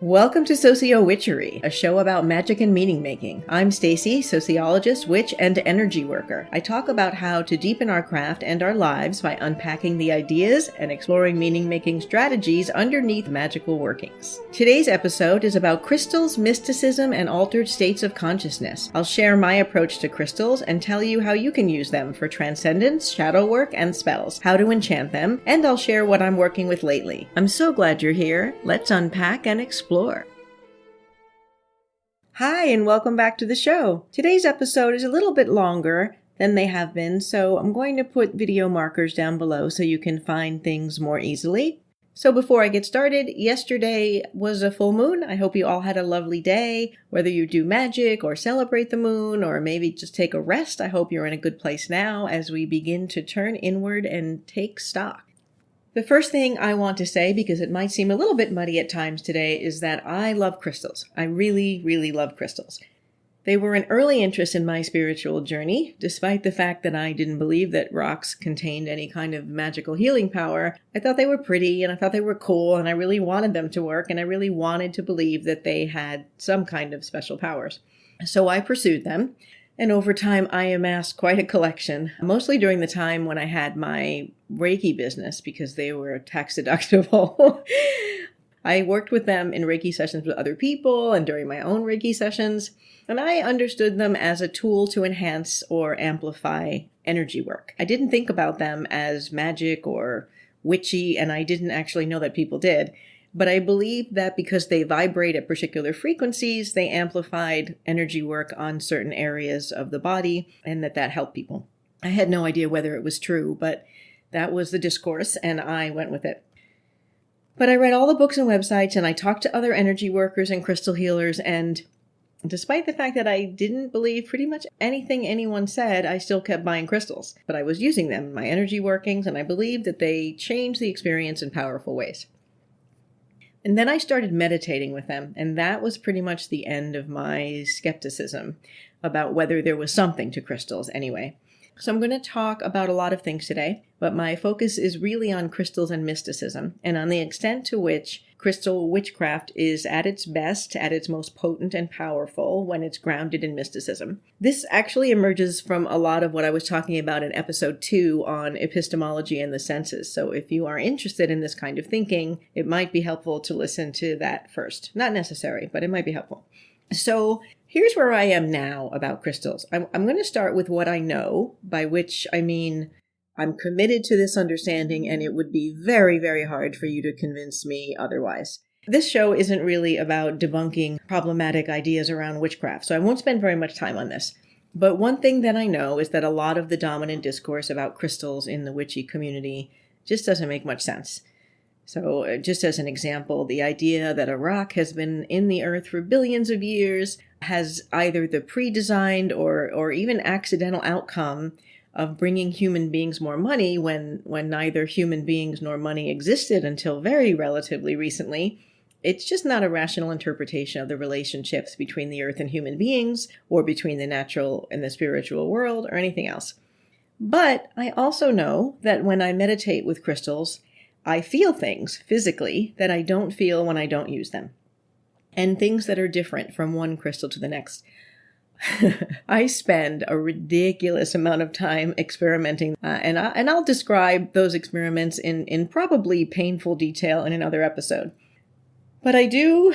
Welcome to Socio-Witchery, a show about magic and meaning making. I'm Stacy, sociologist, witch, and energy worker. I talk about how to deepen our craft and our lives by unpacking the ideas and exploring meaning-making strategies underneath magical workings. Today's episode is about crystals, mysticism, and altered states of consciousness. I'll share my approach to crystals and tell you how you can use them for transcendence, shadow work, and spells, how to enchant them, and I'll share what I'm working with lately. I'm so glad you're here. Let's unpack and explore. Hi, and welcome back to the show. Today's episode is a little bit longer than they have been, so I'm going to put video markers down below so you can find things more easily. So before I get started, yesterday was a full moon. I hope you all had a lovely day. Whether you do magic or celebrate the moon or maybe just take a rest, I hope you're in a good place now as we begin to turn inward and take stock. The first thing I want to say, because it might seem a little bit muddy at times today, is that I love crystals. I really, really love crystals. They were an early interest in my spiritual journey. Despite the fact that I didn't believe that rocks contained any kind of magical healing power, I thought they were pretty and I thought they were cool and I really wanted them to work and I really wanted to believe that they had some kind of special powers. So I pursued them. And over time, I amassed quite a collection, mostly during the time when I had my Reiki business because they were tax deductible. I worked with them in Reiki sessions with other people and during my own Reiki sessions, and I understood them as a tool to enhance or amplify energy work. I didn't think about them as magic or witchy, and I didn't actually know that people did. But I believe that because they vibrate at particular frequencies, they amplified energy work on certain areas of the body and that helped people. I had no idea whether it was true, but that was the discourse and I went with it. But I read all the books and websites and I talked to other energy workers and crystal healers, and despite the fact that I didn't believe pretty much anything anyone said, I still kept buying crystals. But I was using them in my energy workings and I believed that they changed the experience in powerful ways. And then I started meditating with them, and that was pretty much the end of my skepticism about whether there was something to crystals anyway. So I'm going to talk about a lot of things today, but my focus is really on crystals and mysticism, and on the extent to which crystal witchcraft is at its best, at its most potent and powerful when it's grounded in mysticism. This actually emerges from a lot of what I was talking about in episode 2 on epistemology and the senses. So if you are interested in this kind of thinking, it might be helpful to listen to that first. Not necessary, but it might be helpful. So here's where I am now about crystals. I'm going to start with what I know, by which I mean I'm committed to this understanding, and it would be very, very hard for you to convince me otherwise. This show isn't really about debunking problematic ideas around witchcraft, so I won't spend very much time on this. But one thing that I know is that a lot of the dominant discourse about crystals in the witchy community just doesn't make much sense. So just as an example, the idea that a rock has been in the earth for billions of years has either the pre-designed or even accidental outcome of bringing human beings more money when neither human beings nor money existed until very relatively recently. It's just not a rational interpretation of the relationships between the earth and human beings, or between the natural and the spiritual world, or anything else. But I also know that when I meditate with crystals, I feel things physically that I don't feel when I don't use them, and things that are different from one crystal to the next. I spend a ridiculous amount of time experimenting, and I'll describe those experiments in probably painful detail in another episode. But I do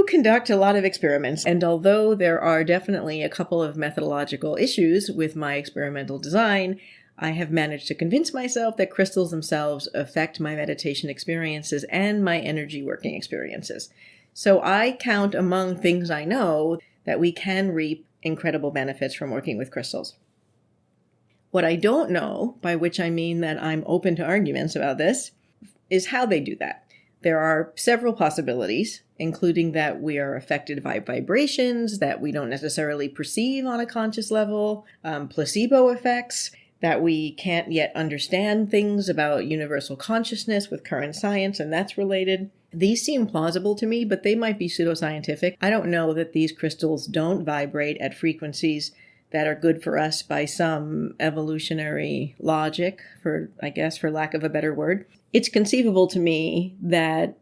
conduct a lot of experiments, and although there are definitely a couple of methodological issues with my experimental design, I have managed to convince myself that crystals themselves affect my meditation experiences and my energy working experiences. So I count among things I know that we can reap incredible benefits from working with crystals. What I don't know, by which I mean that I'm open to arguments about this, is how they do that. There are several possibilities, including that we are affected by vibrations that we don't necessarily perceive on a conscious level, placebo effects, that we can't yet understand things about universal consciousness with current science, and that's related. These seem plausible to me, but they might be pseudoscientific. I don't know that these crystals don't vibrate at frequencies that are good for us by some evolutionary logic, for lack of a better word. It's conceivable to me that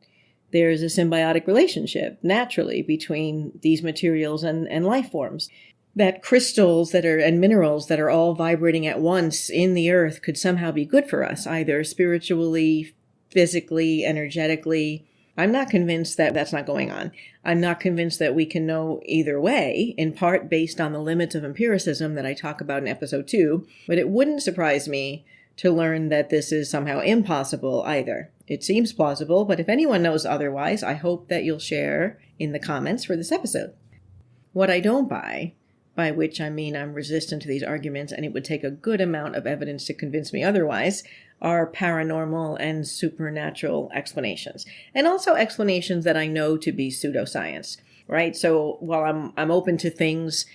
there's a symbiotic relationship naturally between these materials and life forms. That crystals and minerals that are all vibrating at once in the earth could somehow be good for us, either spiritually, physically, energetically. I'm not convinced that that's not going on. I'm not convinced that we can know either way, in part based on the limits of empiricism that I talk about in episode 2, but it wouldn't surprise me to learn that this is somehow impossible either. It seems plausible, but if anyone knows otherwise, I hope that you'll share in the comments for this episode. What I don't buy, by which I mean I'm resistant to these arguments and it would take a good amount of evidence to convince me otherwise, are paranormal and supernatural explanations. And also explanations that I know to be pseudoscience, right? So while I'm open to things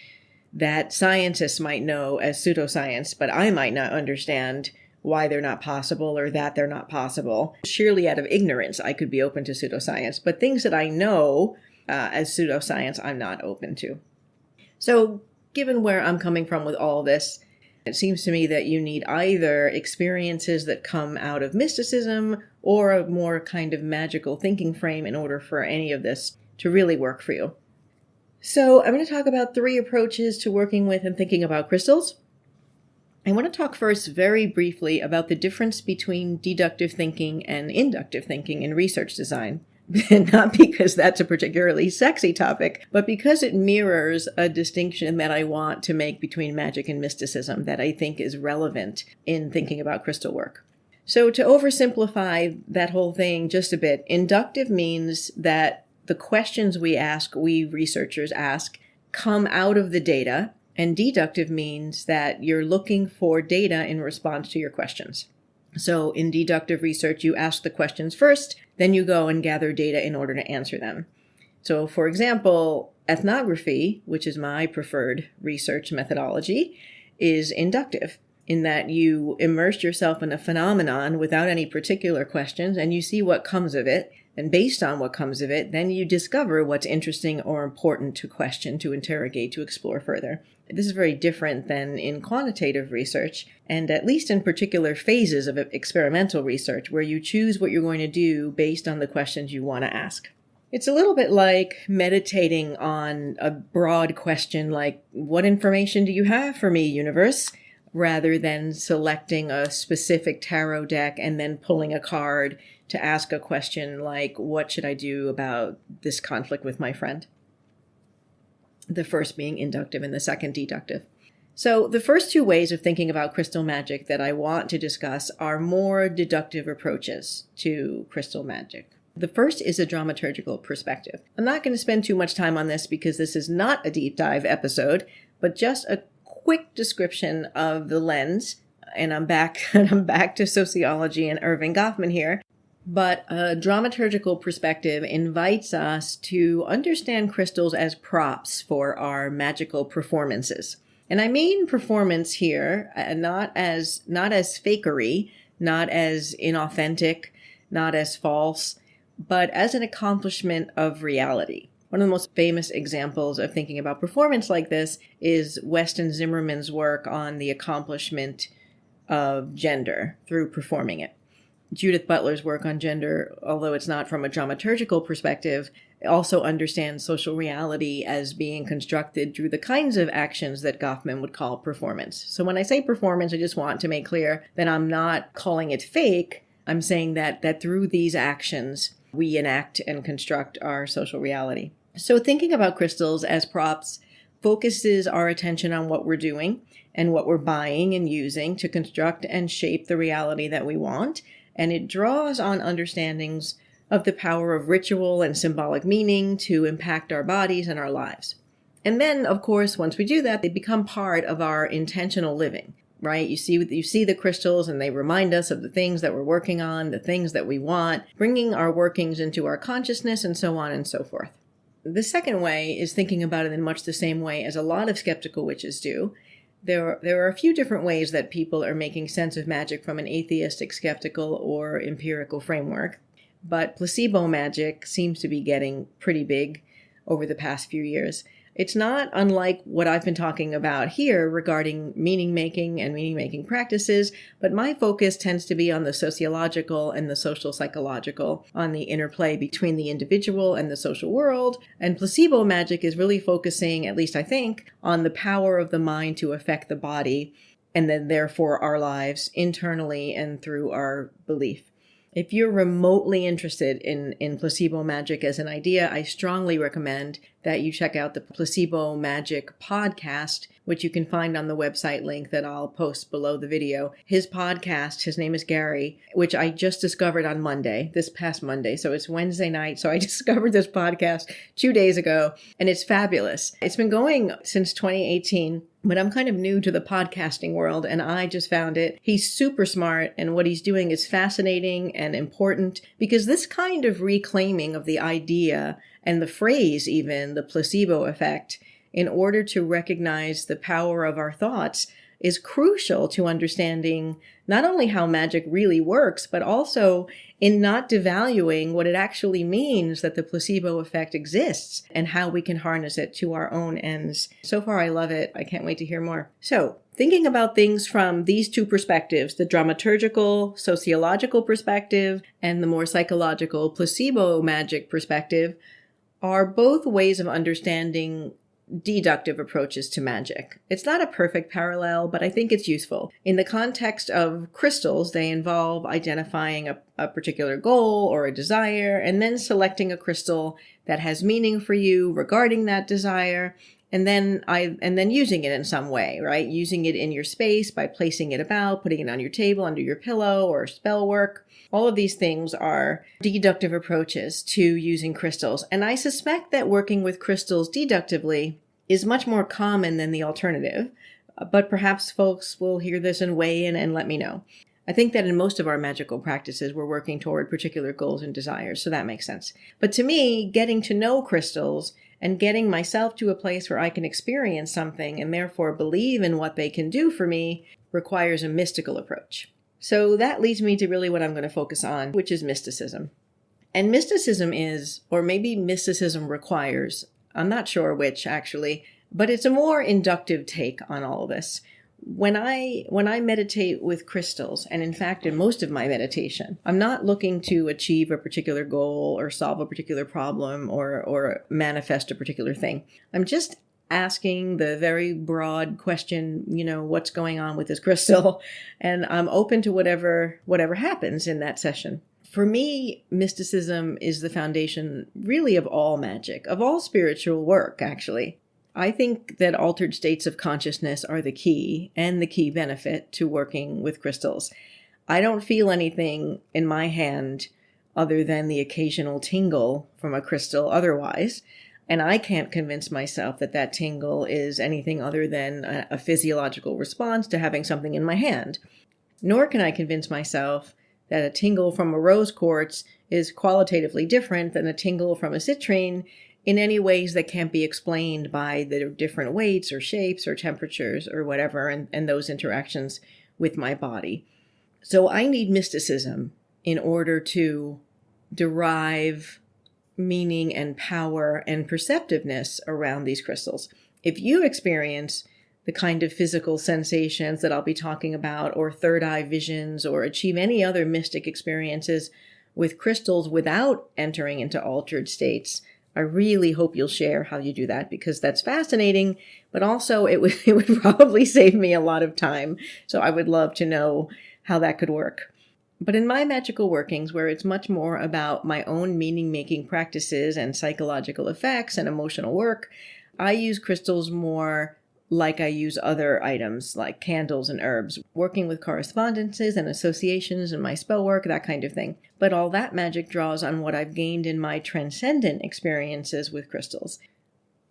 that scientists might know as pseudoscience, but I might not understand why they're not possible or that they're not possible. Surely out of ignorance, I could be open to pseudoscience, but things that I know as pseudoscience, I'm not open to. So given where I'm coming from with all this, it seems to me that you need either experiences that come out of mysticism or a more kind of magical thinking frame in order for any of this to really work for you. So I'm going to talk about 3 approaches to working with and thinking about crystals. I want to talk first very briefly about the difference between deductive thinking and inductive thinking in research design. Not because that's a particularly sexy topic, but because it mirrors a distinction that I want to make between magic and mysticism that I think is relevant in thinking about crystal work. So to oversimplify that whole thing just a bit, inductive means that the questions we researchers ask, come out of the data, and deductive means that you're looking for data in response to your questions. So in deductive research, you ask the questions first, then you go and gather data in order to answer them. So for example, ethnography, which is my preferred research methodology, is inductive in that you immerse yourself in a phenomenon without any particular questions and you see what comes of it. And based on what comes of it, then you discover what's interesting or important to question, to interrogate, to explore further. This is very different than in quantitative research, and at least in particular phases of experimental research, where you choose what you're going to do based on the questions you want to ask. It's a little bit like meditating on a broad question like, what information do you have for me, universe? Rather than selecting a specific tarot deck and then pulling a card to ask a question like, what should I do about this conflict with my friend? The first being inductive and the second deductive. So the first 2 ways of thinking about crystal magic that I want to discuss are more deductive approaches to crystal magic. The first is a dramaturgical perspective. I'm not going to spend too much time on this because this is not a deep dive episode, but just a quick description of the lens. And I'm back to sociology and Irving Goffman here. But a dramaturgical perspective invites us to understand crystals as props for our magical performances. And I mean performance here, not as fakery, not as inauthentic, not as false, but as an accomplishment of reality. One of the most famous examples of thinking about performance like this is Weston Zimmerman's work on the accomplishment of gender through performing it. Judith Butler's work on gender, although it's not from a dramaturgical perspective, also understands social reality as being constructed through the kinds of actions that Goffman would call performance. So when I say performance, I just want to make clear that I'm not calling it fake. I'm saying that through these actions, we enact and construct our social reality. So thinking about crystals as props focuses our attention on what we're doing and what we're buying and using to construct and shape the reality that we want. And it draws on understandings of the power of ritual and symbolic meaning to impact our bodies and our lives. And then, of course, once we do that, they become part of our intentional living, right? You see the crystals and they remind us of the things that we're working on, the things that we want, bringing our workings into our consciousness and so on and so forth. The second way is thinking about it in much the same way as a lot of skeptical witches do. There are a few different ways that people are making sense of magic from an atheistic, skeptical, or empirical framework, but placebo magic seems to be getting pretty big over the past few years. It's not unlike what I've been talking about here regarding meaning making and meaning making practices, but my focus tends to be on the sociological and the social psychological, on the interplay between the individual and the social world. And Placebo Magick is really focusing, at least I think, on the power of the mind to affect the body, and then therefore our lives internally and through our belief. If you're remotely interested in Placebo Magick as an idea, I strongly recommend that you check out the Placebo Magick podcast, which you can find on the website link that I'll post below the video. His podcast, his name is Gary, which I just discovered on Monday, this past Monday. So it's Wednesday night. So I discovered this podcast 2 days ago, and it's fabulous. It's been going since 2018. But I'm kind of new to the podcasting world, and I just found it. He's super smart, and what he's doing is fascinating and important, because this kind of reclaiming of the idea and the phrase even, the placebo effect, in order to recognize the power of our thoughts is crucial to understanding not only how magic really works, but also in not devaluing what it actually means that the placebo effect exists and how we can harness it to our own ends. So far, I love it. I can't wait to hear more. So, thinking about things from these two perspectives, the dramaturgical, sociological perspective, and the more psychological placebo magic perspective, are both ways of understanding deductive approaches to magic. It's not a perfect parallel, but I think it's useful. In the context of crystals, they involve identifying a particular goal or a desire, and then selecting a crystal that has meaning for you regarding that desire, and then using it in some way, right? Using it in your space by placing it about, putting it on your table, under your pillow, or spell work. All of these things are deductive approaches to using crystals. And I suspect that working with crystals deductively is much more common than the alternative. But perhaps folks will hear this and weigh in and let me know. I think that in most of our magical practices, we're working toward particular goals and desires, so that makes sense. But to me, getting to know crystals and getting myself to a place where I can experience something and therefore believe in what they can do for me requires a mystical approach. So that leads me to really what I'm going to focus on, which is mysticism. And mysticism is, or maybe mysticism requires, I'm not sure which actually, but it's a more inductive take on all of this. When I meditate with crystals, and in fact in most of my meditation, I'm not looking to achieve a particular goal or solve a particular problem or manifest a particular thing. I'm just asking the very broad question, what's going on with this crystal? And I'm open to whatever happens in that session. For me, mysticism is the foundation really of all magic, of all spiritual work, actually. I think that altered states of consciousness are the key and the key benefit to working with crystals. I don't feel anything in my hand other than the occasional tingle from a crystal otherwise. And I can't convince myself that that tingle is anything other than a physiological response to having something in my hand. Nor can I convince myself that a tingle from a rose quartz is qualitatively different than a tingle from a citrine in any ways that can't be explained by the different weights or shapes or temperatures or whatever and those interactions with my body. So I need mysticism in order to derive meaning and power and perceptiveness around these crystals. If you experience the kind of physical sensations that I'll be talking about, or third eye visions, or achieve any other mystic experiences with crystals without entering into altered states, I really hope you'll share how you do that, because that's fascinating, but also it would probably save me a lot of time. So I would love to know how that could work. But in my magical workings, where it's much more about my own meaning-making practices and psychological effects and emotional work, I use crystals more like I use other items like candles and herbs, working with correspondences and associations in my spell work, that kind of thing. But all that magic draws on what I've gained in my transcendent experiences with crystals.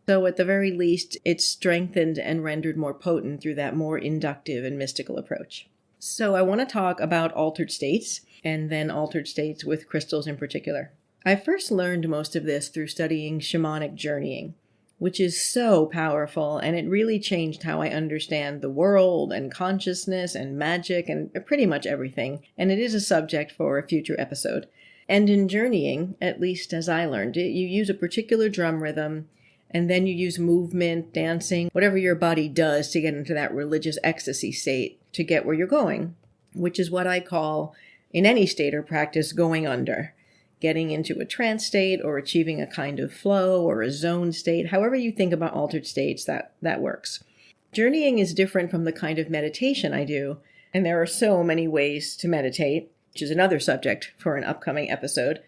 So at the very least, it's strengthened and rendered more potent through that more inductive and mystical approach. So I want to talk about altered states, and then altered states with crystals in particular. I first learned most of this through studying shamanic journeying, which is so powerful, and it really changed how I understand the world and consciousness and magic and pretty much everything, and it is a subject for a future episode. And in journeying, at least as I learned it, you use a particular drum rhythm, And then you use movement, dancing, whatever your body does to get into that religious ecstasy state to get where you're going, which is what I call, in any state or practice, going under. Getting into a trance state or achieving a kind of flow or a zone state, however you think about altered states, that works. Journeying is different from the kind of meditation I do, and there are so many ways to meditate, which is another subject for an upcoming episode.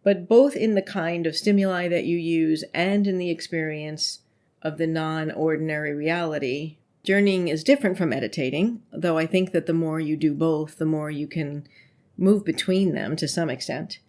But both in the kind of stimuli that you use and in the experience of the non-ordinary reality, journeying is different from meditating, though I think that the more you do both, the more you can move between them to some extent.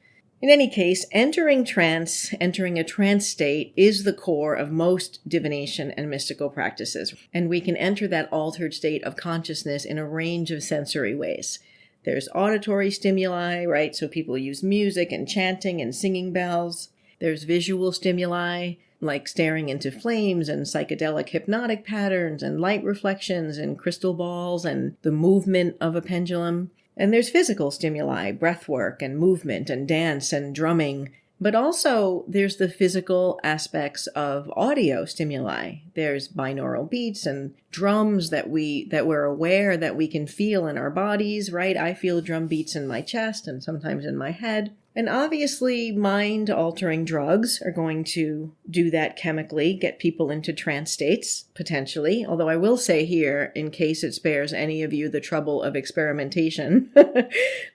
In any case, entering a trance state is the core of most divination and mystical practices, and we can enter that altered state of consciousness in a range of sensory ways. There's auditory stimuli, right? So people use music and chanting and singing bells. There's visual stimuli, like staring into flames and psychedelic hypnotic patterns and light reflections and crystal balls and the movement of a pendulum. And there's physical stimuli, breath work and movement and dance and drumming. But also there's the physical aspects of audio stimuli. There's binaural beats and drums that we're aware that we can feel in our bodies, right? I feel drum beats in my chest and sometimes in my head. And obviously mind-altering drugs are going to do that chemically, get people into trance states, potentially. Although I will say here, in case it spares any of you the trouble of experimentation,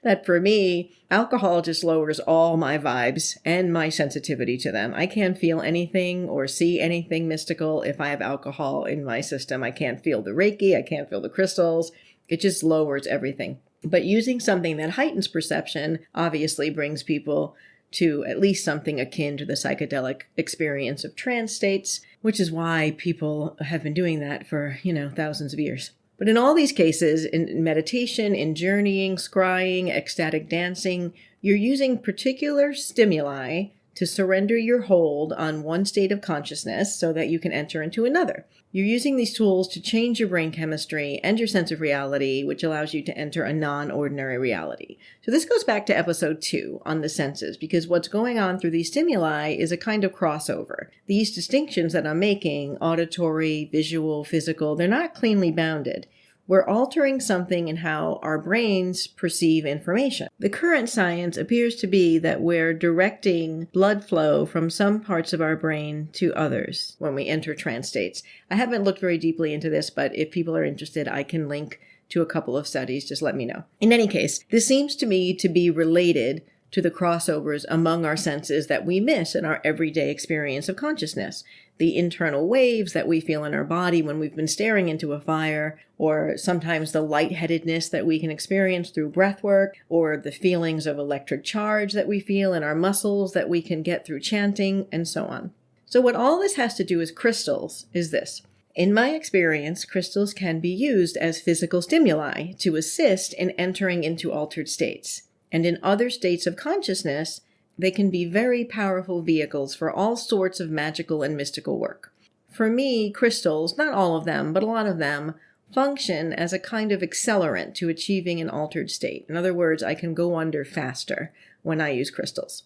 that for me, alcohol just lowers all my vibes and my sensitivity to them. I can't feel anything or see anything mystical if I have alcohol in my system. I can't feel the Reiki, I can't feel the crystals. It just lowers everything. But using something that heightens perception obviously brings people to at least something akin to the psychedelic experience of trance states, which is why people have been doing that for, thousands of years. But in all these cases, in meditation, in journeying, scrying, ecstatic dancing, you're using particular stimuli to surrender your hold on one state of consciousness so that you can enter into another. You're using these tools to change your brain chemistry and your sense of reality, which allows you to enter a non-ordinary reality. So this goes back to episode 2 on the senses, because what's going on through these stimuli is a kind of crossover. These distinctions that I'm making, auditory, visual, physical, they're not cleanly bounded. We're altering something in how our brains perceive information. The current science appears to be that we're directing blood flow from some parts of our brain to others when we enter trance states. I haven't looked very deeply into this, but if people are interested, I can link to a couple of studies. Just let me know. In any case, this seems to me to be related to the crossovers among our senses that we miss in our everyday experience of consciousness. The internal waves that we feel in our body when we've been staring into a fire, or sometimes the lightheadedness that we can experience through breath work, or the feelings of electric charge that we feel in our muscles that we can get through chanting, and so on. So what all this has to do with crystals is this. In my experience, crystals can be used as physical stimuli to assist in entering into altered states. And in other states of consciousness, they can be very powerful vehicles for all sorts of magical and mystical work. For me, crystals, not all of them, but a lot of them, function as a kind of accelerant to achieving an altered state. In other words, I can go under faster when I use crystals.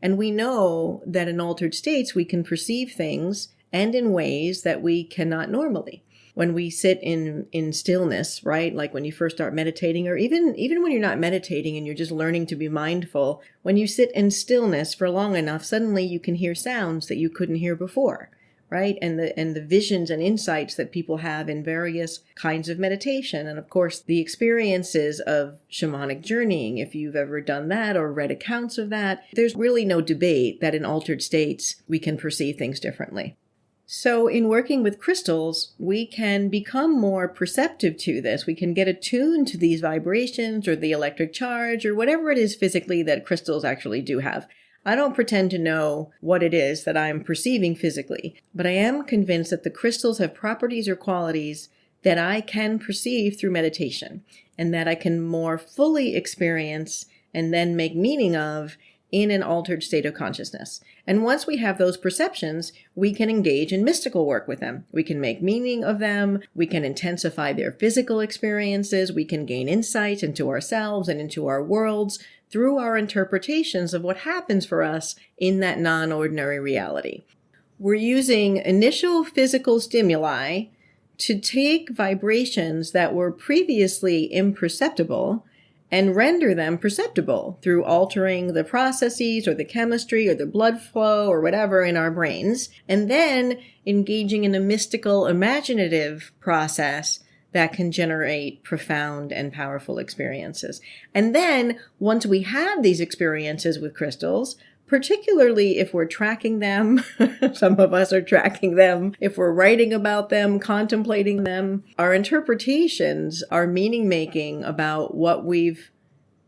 And we know that in altered states, we can perceive things and in ways that we cannot normally. When we sit in stillness, right? Like when you first start meditating, or even when you're not meditating and you're just learning to be mindful, when you sit in stillness for long enough, suddenly you can hear sounds that you couldn't hear before, right? And the visions and insights that people have in various kinds of meditation. And of course, the experiences of shamanic journeying, if you've ever done that or read accounts of that, there's really no debate that in altered states, we can perceive things differently. So in working with crystals, we can become more perceptive to this. We can get attuned to these vibrations or the electric charge or whatever it is physically that crystals actually do have. I don't pretend to know what it is that I'm perceiving physically, but I am convinced that the crystals have properties or qualities that I can perceive through meditation and that I can more fully experience and then make meaning of in an altered state of consciousness. And once we have those perceptions, we can engage in mystical work with them. We can make meaning of them. We can intensify their physical experiences. We can gain insight into ourselves and into our worlds through our interpretations of what happens for us in that non-ordinary reality. we're using initial physical stimuli to take vibrations that were previously imperceptible and render them perceptible through altering the processes or the chemistry or the blood flow or whatever in our brains, and then engaging in a mystical, imaginative process that can generate profound and powerful experiences. And then, once we have these experiences with crystals, particularly if we're tracking them, some of us are tracking them, if we're writing about them, contemplating them, our interpretations, our meaning making about what we've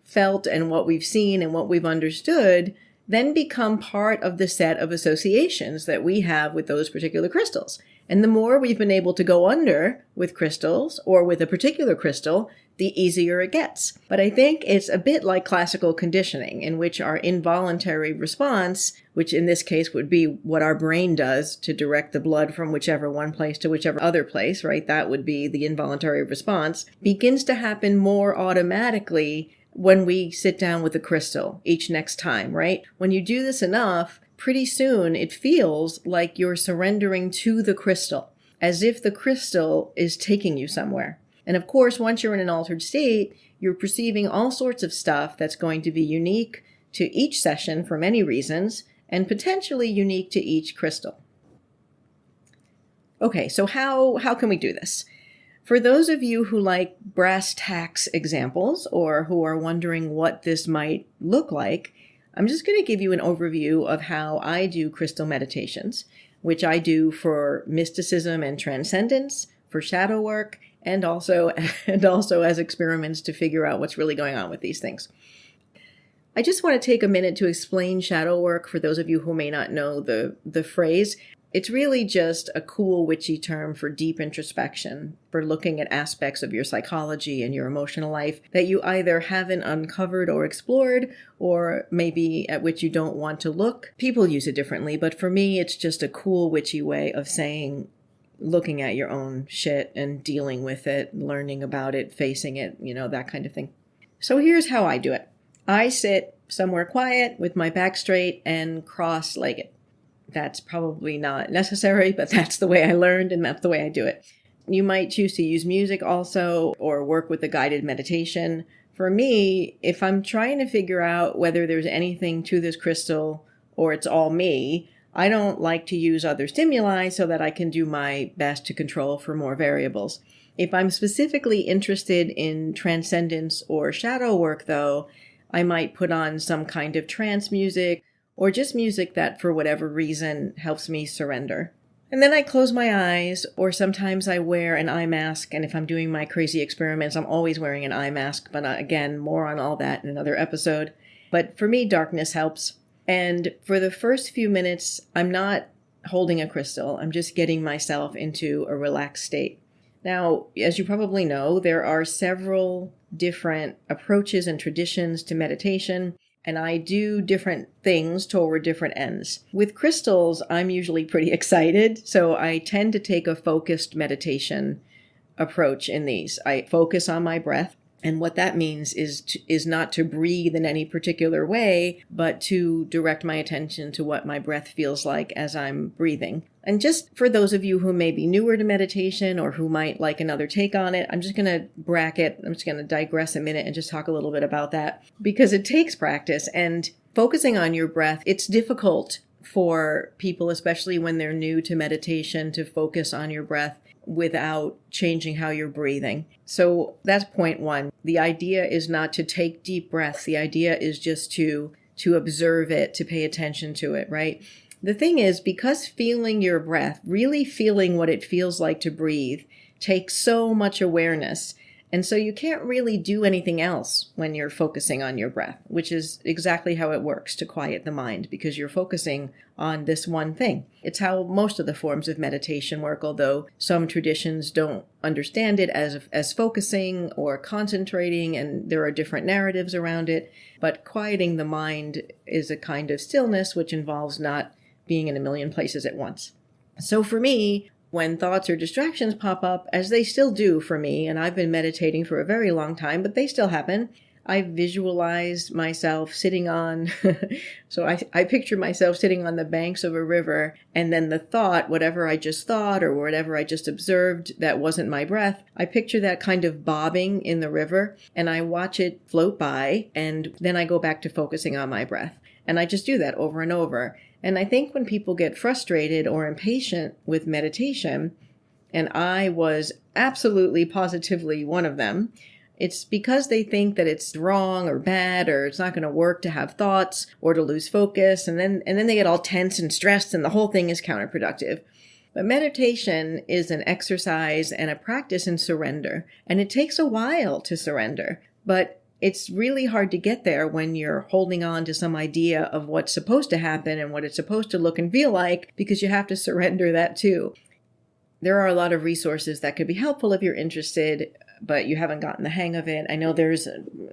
felt and what we've seen and what we've understood then become part of the set of associations that we have with those particular crystals. And the more we've been able to go under with crystals or with a particular crystal, the easier it gets. But I think it's a bit like classical conditioning, in which our involuntary response, which in this case would be what our brain does to direct the blood from whichever one place to whichever other place, right? That would be the involuntary response, begins to happen more automatically when we sit down with a crystal each next time, right? When you do this enough, pretty soon it feels like you're surrendering to the crystal, as if the crystal is taking you somewhere. And of course, once you're in an altered state, you're perceiving all sorts of stuff that's going to be unique to each session for many reasons, and potentially unique to each crystal. Okay, so how can we do this? For those of you who like brass tacks examples, or who are wondering what this might look like, I'm just going to give you an overview of how I do crystal meditations, which I do for mysticism and transcendence, for shadow work, and also as experiments to figure out what's really going on with these things. I just want to take a minute to explain shadow work for those of you who may not know the phrase. It's really just a cool, witchy term for deep introspection, for looking at aspects of your psychology and your emotional life that you either haven't uncovered or explored, or maybe at which you don't want to look. People use it differently, but for me, it's just a cool, witchy way of saying looking at your own shit and dealing with it, learning about it, facing it, that kind of thing. So here's how I do it. I sit somewhere quiet with my back straight and cross-legged. That's probably not necessary, but that's the way I learned and that's the way I do it. You might choose to use music also, or work with a guided meditation. For me, if I'm trying to figure out whether there's anything to this crystal or it's all me, I don't like to use other stimuli so that I can do my best to control for more variables. If I'm specifically interested in transcendence or shadow work, though, I might put on some kind of trance music, or just music that, for whatever reason, helps me surrender. And then I close my eyes, or sometimes I wear an eye mask, and if I'm doing my crazy experiments, I'm always wearing an eye mask, but again, more on all that in another episode. But for me, darkness helps. And for the first few minutes, I'm not holding a crystal. I'm just getting myself into a relaxed state. Now, as you probably know, there are several different approaches and traditions to meditation, and I do different things toward different ends. With crystals, I'm usually pretty excited, so I tend to take a focused meditation approach in these. I focus on my breath, and what that means is not to breathe in any particular way, but to direct my attention to what my breath feels like as I'm breathing. And just for those of you who may be newer to meditation or who might like another take on it, I'm just going to digress a minute and just talk a little bit about that, because it takes practice. And focusing on your breath, it's difficult for people, especially when they're new to meditation, to focus on your breath without changing how you're breathing. So that's point one. The idea is not to take deep breaths. The idea is just to observe it, to pay attention to it, right? The thing is, because feeling your breath, really feeling what it feels like to breathe, takes so much awareness. And so you can't really do anything else when you're focusing on your breath, which is exactly how it works to quiet the mind, because you're focusing on this one thing. It's how most of the forms of meditation work, although some traditions don't understand it as focusing or concentrating, and there are different narratives around it. But quieting the mind is a kind of stillness which involves not being in a million places at once. So for me, when thoughts or distractions pop up, as they still do for me, and I've been meditating for a very long time, but they still happen, I visualize myself sitting on, so I picture myself sitting on the banks of a river, and then the thought, whatever I just thought or whatever I just observed that wasn't my breath, I picture that kind of bobbing in the river, and I watch it float by, and then I go back to focusing on my breath. And I just do that over and over. And I think when people get frustrated or impatient with meditation, and I was absolutely positively one of them, it's because they think that it's wrong or bad or it's not going to work to have thoughts or to lose focus. And then they get all tense and stressed and the whole thing is counterproductive. But meditation is an exercise and a practice in surrender. And it takes a while to surrender. But it's really hard to get there when you're holding on to some idea of what's supposed to happen and what it's supposed to look and feel like, because you have to surrender that too. There are a lot of resources that could be helpful if you're interested, but you haven't gotten the hang of it. I know there's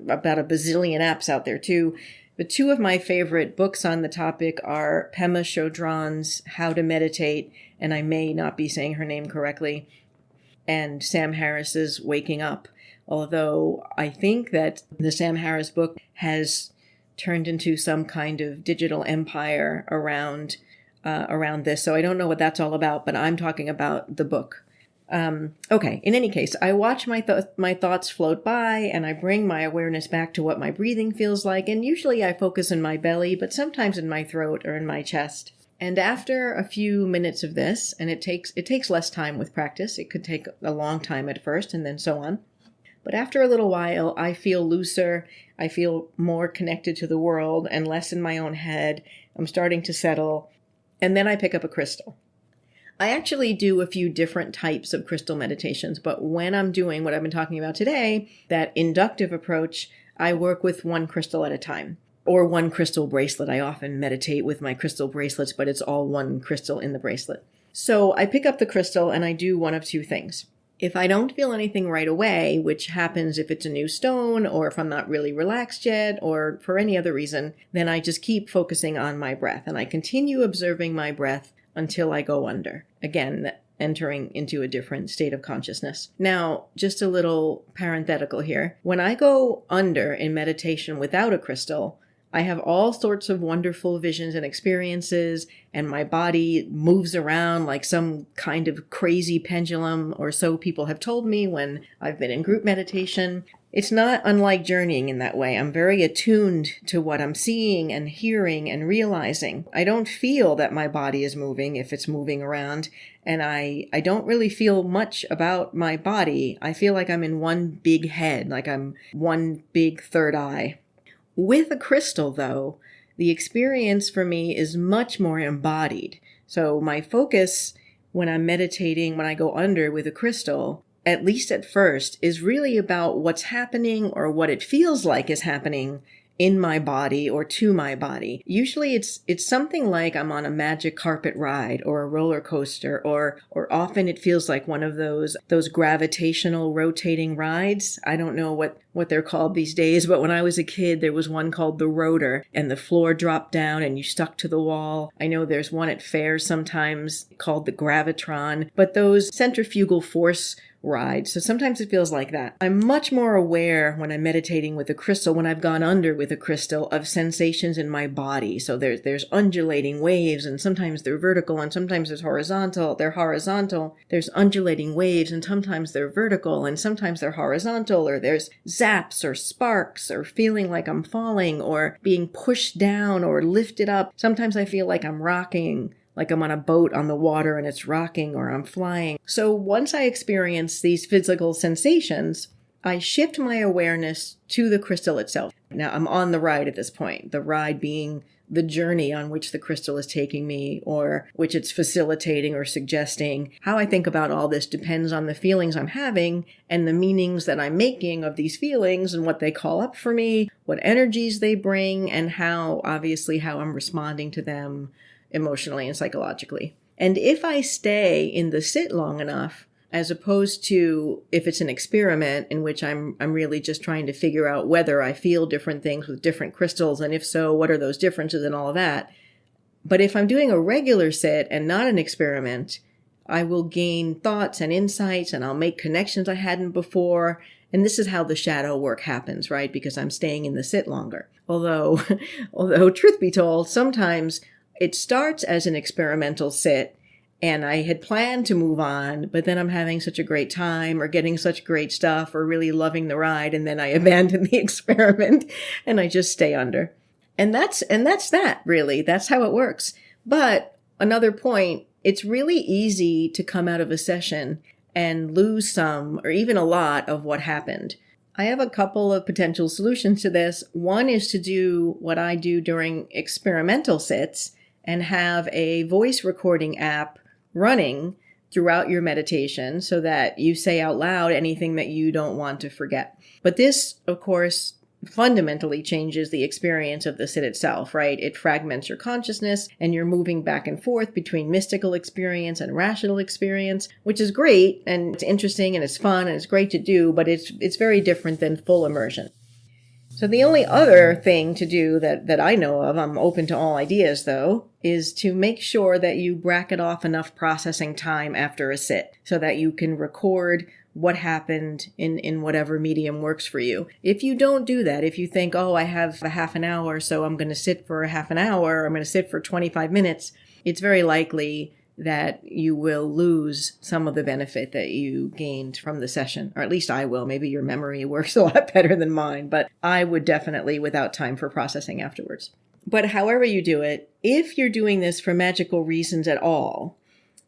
about a bazillion apps out there too. But two of my favorite books on the topic are Pema Chodron's How to Meditate, and I may not be saying her name correctly, and Sam Harris's Waking Up. Although I think that the Sam Harris book has turned into some kind of digital empire around this. So I don't know what that's all about, but I'm talking about the book. Okay, in any case, I watch my thoughts float by, and I bring my awareness back to what my breathing feels like. And usually I focus in my belly, but sometimes in my throat or in my chest. And after a few minutes of this, and it takes less time with practice. It could take a long time at first and then so on. But after a little while, I feel looser, I feel more connected to the world and less in my own head. I'm starting to settle, and then I pick up a crystal. I actually do a few different types of crystal meditations, but when I'm doing what I've been talking about today, that inductive approach, I work with one crystal at a time, or one crystal bracelet. I often meditate with my crystal bracelets, but it's all one crystal in the bracelet. So I pick up the crystal and I do one of two things. If I don't feel anything right away, which happens if it's a new stone or if I'm not really relaxed yet or for any other reason, then I just keep focusing on my breath and I continue observing my breath until I go under. Again, entering into a different state of consciousness. Now, just a little parenthetical here. When I go under in meditation without a crystal, I have all sorts of wonderful visions and experiences, and my body moves around like some kind of crazy pendulum, or so people have told me when I've been in group meditation. It's not unlike journeying in that way. I'm very attuned to what I'm seeing and hearing and realizing. I don't feel that my body is moving if it's moving around, and I don't really feel much about my body. I feel like I'm in one big head, like I'm one big third eye. With a crystal, though, the experience for me is much more embodied. So my focus when I'm meditating, when I go under with a crystal, at least at first, is really about what's happening or what it feels like is happening in my body or to my body. Usually it's something like I'm on a magic carpet ride or a roller coaster, or often it feels like one of those gravitational rotating rides. I don't know what they're called these days, but when I was a kid, there was one called the rotor, and the floor dropped down and you stuck to the wall. I know there's one at fairs sometimes called the gravitron, but those centrifugal force ride. So sometimes it feels like that. I'm much more aware when I'm meditating with a crystal, when I've gone under with a crystal, of sensations in my body. So there's undulating waves, and sometimes they're vertical and sometimes they're horizontal. There's undulating waves, and sometimes they're vertical and sometimes they're horizontal, or there's zaps or sparks, or feeling like I'm falling or being pushed down or lifted up. Sometimes I feel like I'm rocking, like I'm on a boat on the water and it's rocking, or I'm flying. So once I experience these physical sensations, I shift my awareness to the crystal itself. Now I'm on the ride at this point, the ride being the journey on which the crystal is taking me, or which it's facilitating or suggesting. How I think about all this depends on the feelings I'm having and the meanings that I'm making of these feelings and what they call up for me, what energies they bring, and how I'm responding to them emotionally and psychologically. And if I stay in the sit long enough, as opposed to if it's an experiment in which I'm really just trying to figure out whether I feel different things with different crystals, and if so, what are those differences and all of that. But if I'm doing a regular sit and not an experiment, I will gain thoughts and insights, and I'll make connections I hadn't before, And this is how the shadow work happens, right? Because I'm staying in the sit longer. Although truth be told, sometimes it starts as an experimental sit and I had planned to move on, but then I'm having such a great time or getting such great stuff or really loving the ride. And then I abandon the experiment and I just stay under. And that's that really. That's how it works. But another point, it's really easy to come out of a session and lose some or even a lot of what happened. I have a couple of potential solutions to this. One is to do what I do during experimental sits and have a voice recording app running throughout your meditation so that you say out loud anything that you don't want to forget. But this, of course, fundamentally changes the experience of the sit itself, right? It fragments your consciousness and you're moving back and forth between mystical experience and rational experience, which is great and it's interesting and it's fun and it's great to do, but it's very different than full immersion. So the only other thing to do that I know of, I'm open to all ideas though, is to make sure that you bracket off enough processing time after a sit so that you can record what happened in whatever medium works for you. If you don't do that, if you think, oh, I have a half an hour, so I'm going to sit for a half an hour, I'm going to sit for 25 minutes, it's very likely that you will lose some of the benefit that you gained from the session, or at least I will. Maybe your memory works a lot better than mine, but I would definitely without time for processing afterwards. But however you do it, if you're doing this for magical reasons at all,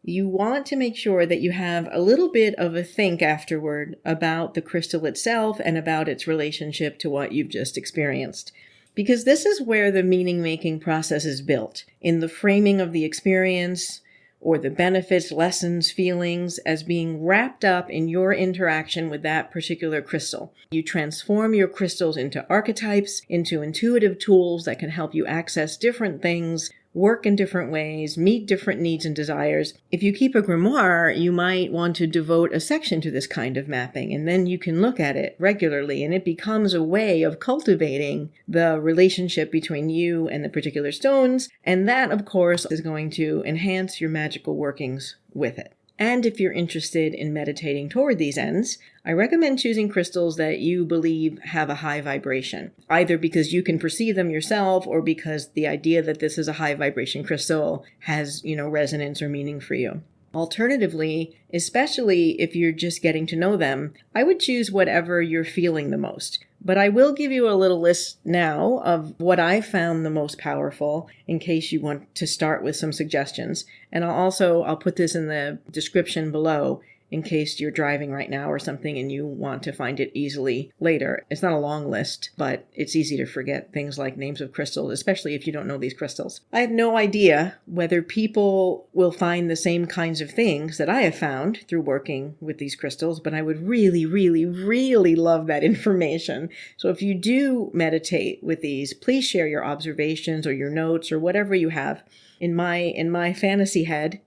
you want to make sure that you have a little bit of a think afterward about the crystal itself and about its relationship to what you've just experienced. Because this is where the meaning-making process is built, in the framing of the experience, or the benefits, lessons, feelings as being wrapped up in your interaction with that particular crystal. You transform your crystals into archetypes, into intuitive tools that can help you access different things, work in different ways, meet different needs and desires. If you keep a grimoire, you might want to devote a section to this kind of mapping, and then you can look at it regularly, and it becomes a way of cultivating the relationship between you and the particular stones, and that, of course, is going to enhance your magical workings with it. And if you're interested in meditating toward these ends, I recommend choosing crystals that you believe have a high vibration, either because you can perceive them yourself or because the idea that this is a high vibration crystal has, resonance or meaning for you. Alternatively, especially if you're just getting to know them, I would choose whatever you're feeling the most. But I will give you a little list now of what I found the most powerful in case you want to start with some suggestions. And I'll put this in the description below in case you're driving right now or something and you want to find it easily later. It's not a long list, but it's easy to forget things like names of crystals, especially if you don't know these crystals. I have no idea whether people will find the same kinds of things that I have found through working with these crystals, but I would really, really, really love that information. So if you do meditate with these, please share your observations or your notes or whatever you have. In my fantasy head,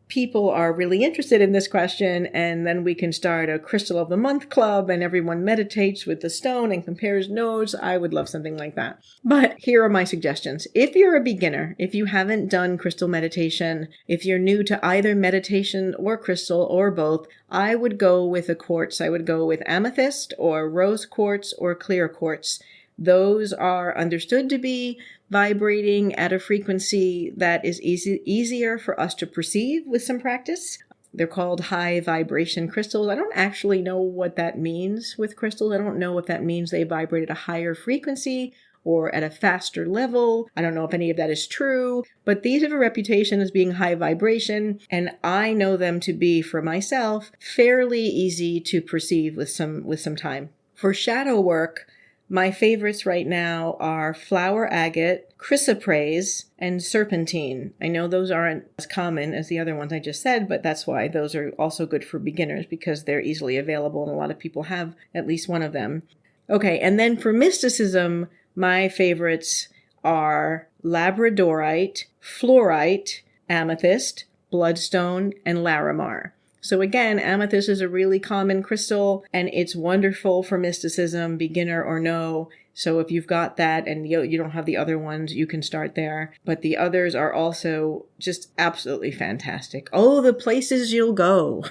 people are really interested in this question, and then we can start a Crystal of the Month club and everyone meditates with the stone and compares notes. I would love something like that. But here are my suggestions. If you're a beginner, if you haven't done crystal meditation, if you're new to either meditation or crystal or both, I would go with a quartz. I would go with amethyst or rose quartz or clear quartz. Those are understood to be vibrating at a frequency that is easier for us to perceive with some practice. They're called high vibration crystals. I don't actually know what that means with crystals. I don't know if that means they vibrate at a higher frequency or at a faster level. I don't know if any of that is true, but these have a reputation as being high vibration, and I know them to be, for myself, fairly easy to perceive with some time. For shadow work, my favorites right now are flower agate, chrysoprase, and serpentine. I know those aren't as common as the other ones I just said, but that's why those are also good for beginners because they're easily available and a lot of people have at least one of them. Okay, and then for mysticism, my favorites are labradorite, fluorite, amethyst, bloodstone, and larimar. So again, amethyst is a really common crystal, and it's wonderful for mysticism, beginner or no. So if you've got that and you don't have the other ones, you can start there. But the others are also just absolutely fantastic. Oh, the places you'll go.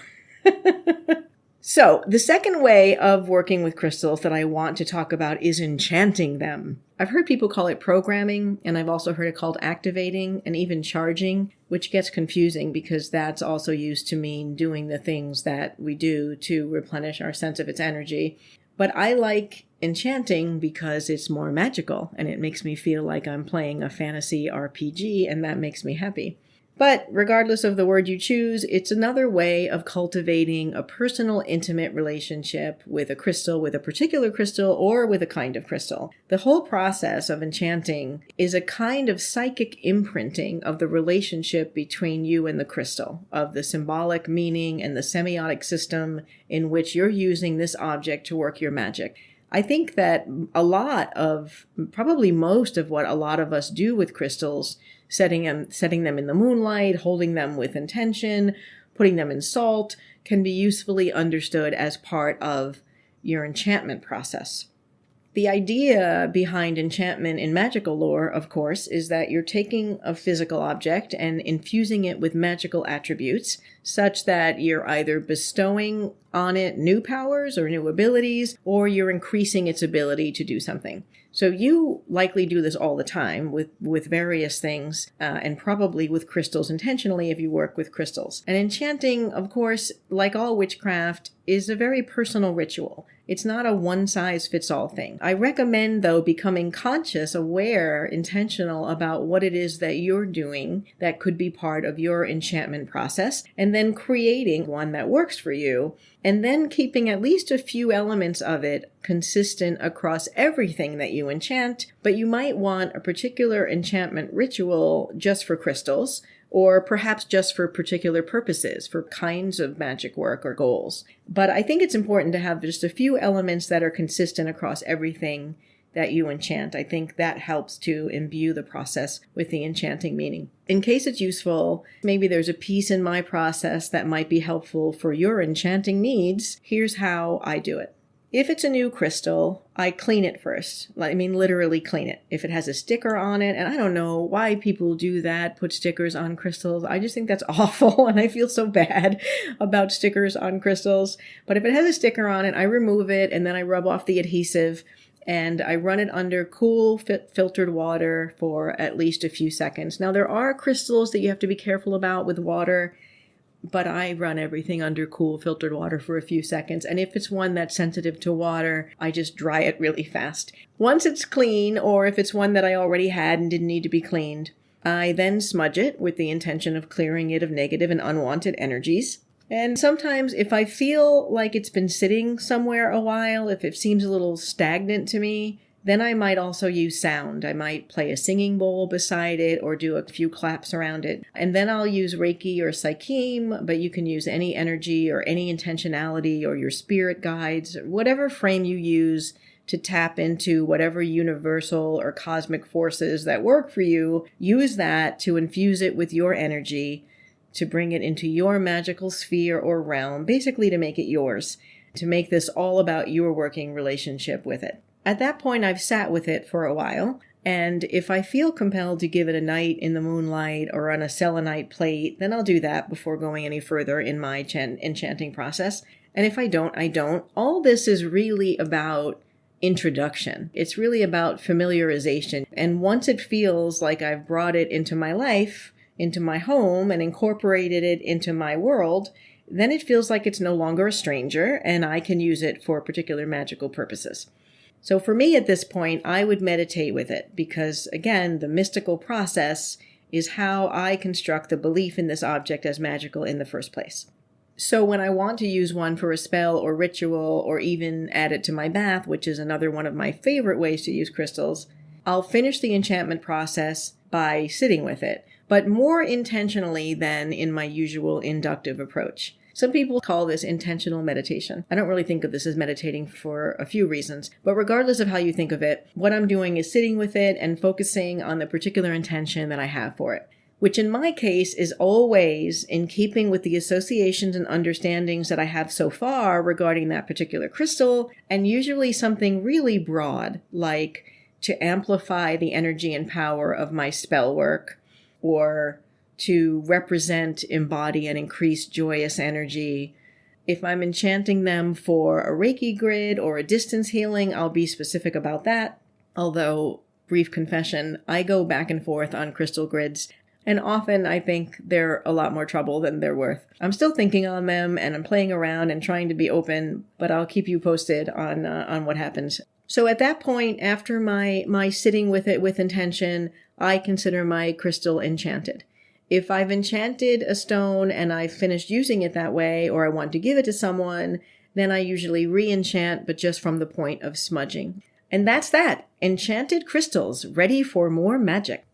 So the second way of working with crystals that I want to talk about is enchanting them. I've heard people call it programming, and I've also heard it called activating and even charging, which gets confusing because that's also used to mean doing the things that we do to replenish our sense of its energy. But I like enchanting because it's more magical and it makes me feel like I'm playing a fantasy RPG, and that makes me happy. But regardless of the word you choose, it's another way of cultivating a personal, intimate relationship with a crystal, with a particular crystal, or with a kind of crystal. The whole process of enchanting is a kind of psychic imprinting of the relationship between you and the crystal, of the symbolic meaning and the semiotic system in which you're using this object to work your magic. I think that probably most of what a lot of us do with crystals, setting them in the moonlight, holding them with intention, putting them in salt, can be usefully understood as part of your enchantment process. The idea behind enchantment in magical lore, of course, is that you're taking a physical object and infusing it with magical attributes, such that you're either bestowing on it new powers or new abilities, or you're increasing its ability to do something. So you likely do this all the time with various things, and probably with crystals intentionally if you work with crystals. And enchanting, of course, like all witchcraft, is a very personal ritual. It's not a one-size-fits-all thing. I recommend, though, becoming conscious, aware, intentional about what it is that you're doing that could be part of your enchantment process, and then creating one that works for you, and then keeping at least a few elements of it consistent across everything that you enchant. But you might want a particular enchantment ritual just for crystals, or perhaps just for particular purposes, for kinds of magic work or goals. But I think it's important to have just a few elements that are consistent across everything that you enchant. I think that helps to imbue the process with the enchanting meaning. In case it's useful, maybe there's a piece in my process that might be helpful for your enchanting needs. Here's how I do it. If it's a new crystal, I clean it first. I mean, literally clean it. If it has a sticker on it, and I don't know why people do that, put stickers on crystals. I just think that's awful, and I feel so bad about stickers on crystals. But if it has a sticker on it, I remove it, and then I rub off the adhesive, and I run it under cool filtered water for at least a few seconds. Now, there are crystals that you have to be careful about with water, but I run everything under cool filtered water for a few seconds. And if it's one that's sensitive to water, I just dry it really fast. Once it's clean, or if it's one that I already had and didn't need to be cleaned, I then smudge it with the intention of clearing it of negative and unwanted energies. And sometimes if I feel like it's been sitting somewhere a while, if it seems a little stagnant to me, then I might also use sound. I might play a singing bowl beside it or do a few claps around it. And then I'll use Reiki or Psycheme, but you can use any energy or any intentionality or your spirit guides, whatever frame you use to tap into whatever universal or cosmic forces that work for you. Use that to infuse it with your energy, to bring it into your magical sphere or realm, basically to make it yours, to make this all about your working relationship with it. At that point, I've sat with it for a while, and if I feel compelled to give it a night in the moonlight or on a selenite plate, then I'll do that before going any further in my enchanting process. And if I don't, I don't. All this is really about introduction. It's really about familiarization. And once it feels like I've brought it into my life, into my home, and incorporated it into my world, then it feels like it's no longer a stranger, and I can use it for particular magical purposes. So for me at this point, I would meditate with it because, again, the mystical process is how I construct the belief in this object as magical in the first place. So when I want to use one for a spell or ritual or even add it to my bath, which is another one of my favorite ways to use crystals, I'll finish the enchantment process by sitting with it, but more intentionally than in my usual inductive approach. Some people call this intentional meditation. I don't really think of this as meditating for a few reasons, but regardless of how you think of it, what I'm doing is sitting with it and focusing on the particular intention that I have for it, which in my case is always in keeping with the associations and understandings that I have so far regarding that particular crystal, and usually something really broad, like to amplify the energy and power of my spell work, or to represent, embody, and increase joyous energy, If I'm enchanting them for a Reiki grid or a distance healing, I'll be specific about that. Although, brief confession, I go back and forth on crystal grids, and often I think they're a lot more trouble than they're worth. I'm still thinking on them, and I'm playing around and trying to be open, but I'll keep you posted on what happens. So at that point, after my sitting with it with intention, I consider my crystal enchanted. If I've enchanted a stone and I've finished using it that way, or I want to give it to someone, then I usually re-enchant, but just from the point of smudging. And that's that. Enchanted crystals, ready for more magic.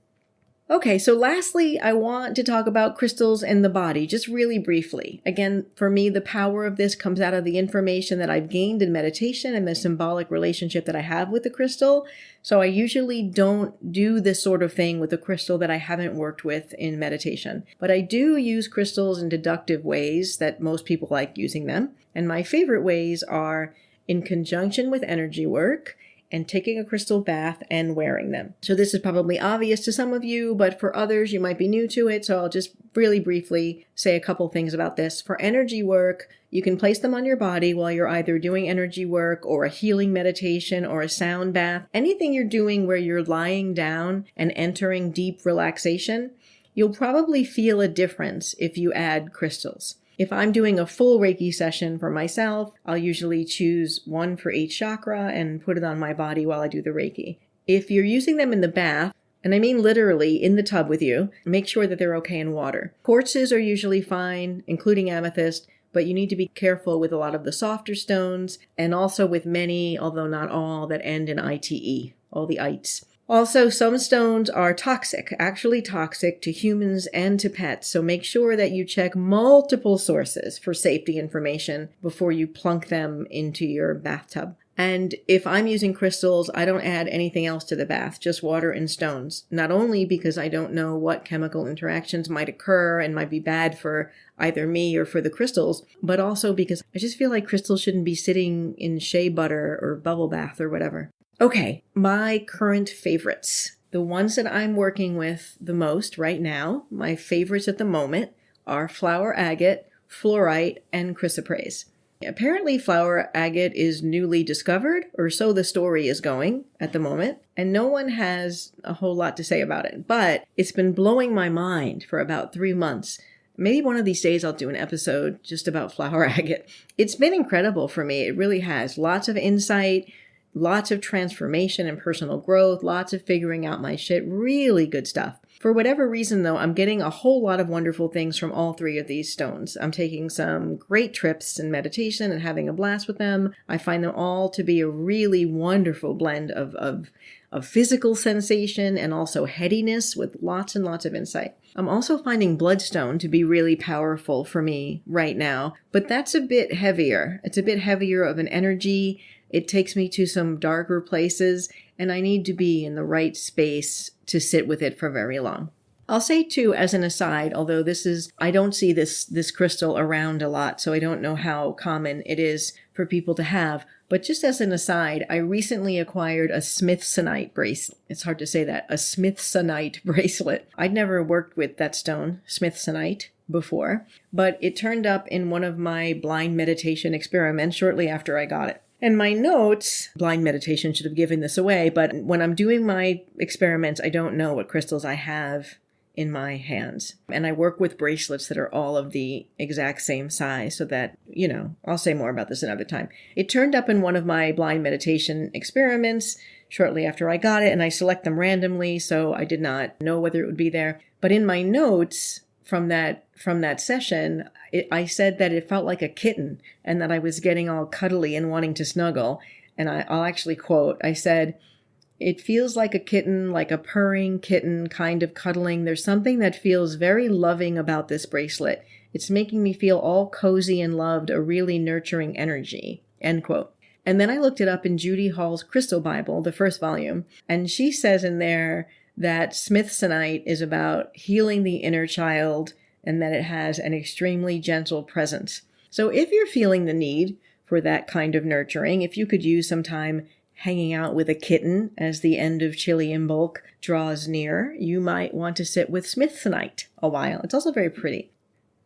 Okay, so lastly, I want to talk about crystals and the body, just really briefly. Again, for me, the power of this comes out of the information that I've gained in meditation and the symbolic relationship that I have with the crystal. So I usually don't do this sort of thing with a crystal that I haven't worked with in meditation. But I do use crystals in deductive ways that most people like using them. And my favorite ways are in conjunction with energy work, and taking a crystal bath and wearing them. So this is probably obvious to some of you, but for others, you might be new to it. So I'll just really briefly say a couple things about this. For energy work, you can place them on your body while you're either doing energy work or a healing meditation or a sound bath. Anything you're doing where you're lying down and entering deep relaxation, you'll probably feel a difference if you add crystals. If I'm doing a full Reiki session for myself, I'll usually choose one for each chakra and put it on my body while I do the Reiki. If you're using them in the bath, and I mean literally in the tub with you, make sure that they're okay in water. Quartzes are usually fine, including amethyst, but you need to be careful with a lot of the softer stones, and also with many, although not all, that end in ITE, all the ites. Also, some stones are toxic, actually toxic to humans and to pets, so make sure that you check multiple sources for safety information before you plunk them into your bathtub. And if I'm using crystals, I don't add anything else to the bath, just water and stones. Not only because I don't know what chemical interactions might occur and might be bad for either me or for the crystals, but also because I just feel like crystals shouldn't be sitting in shea butter or bubble bath or whatever. Okay, my current favorites. The ones that I'm working with the most right now, my favorites at the moment, are flower agate, fluorite, and chrysoprase. Apparently flower agate is newly discovered, or so the story is going at the moment, and no one has a whole lot to say about it. But it's been blowing my mind for about 3 months. Maybe one of these days I'll do an episode just about flower agate. It's been incredible for me. It really has. Lots of insight, lots of transformation and personal growth, lots of figuring out my shit, really good stuff. For whatever reason, though, I'm getting a whole lot of wonderful things from all three of these stones. I'm taking some great trips in meditation and having a blast with them. I find them all to be a really wonderful blend of physical sensation and also headiness with lots and lots of insight. I'm also finding bloodstone to be really powerful for me right now, but that's a bit heavier. It's a bit heavier of an energy. It takes me to some darker places, and I need to be in the right space to sit with it for very long. I'll say too, as an aside, although I don't see this crystal around a lot, so I don't know how common it is for people to have, but just as an aside, I recently acquired a Smithsonite bracelet. It's hard to say that, a Smithsonite bracelet. I'd never worked with that stone, Smithsonite, before, but it turned up in one of my blind meditation experiments shortly after I got it. And my notes, blind meditation should have given this away, but when I'm doing my experiments, I don't know what crystals I have in my hands. And I work with bracelets that are all of the exact same size so that, I'll say more about this another time. It turned up in one of my blind meditation experiments shortly after I got it, and I select them randomly, so I did not know whether it would be there. But in my notes from that session, I said that it felt like a kitten and that I was getting all cuddly and wanting to snuggle. And I'll actually quote, I said, "It feels like a kitten, like a purring kitten, kind of cuddling. There's something that feels very loving about this bracelet. It's making me feel all cozy and loved, a really nurturing energy," end quote. And then I looked it up in Judy Hall's Crystal Bible, the first volume, and she says in there that Smithsonite is about healing the inner child and that it has an extremely gentle presence. So if you're feeling the need for that kind of nurturing, if you could use some time hanging out with a kitten as the end of Chili in Bulk draws near, you might want to sit with Smithsonite a while. It's also very pretty.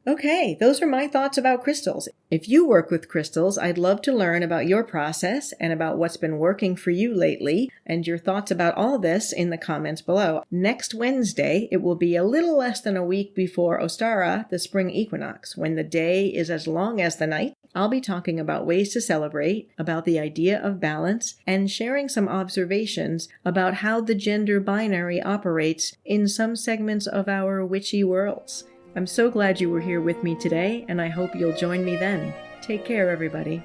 Okay, those are my thoughts about crystals. If you work with crystals, I'd love to learn about your process and about what's been working for you lately, and your thoughts about all this in the comments below. Next Wednesday, it will be a little less than a week before Ostara, the spring equinox, when the day is as long as the night. I'll be talking about ways to celebrate, about the idea of balance, and sharing some observations about how the gender binary operates in some segments of our witchy worlds. I'm so glad you were here with me today, and I hope you'll join me then. Take care, everybody.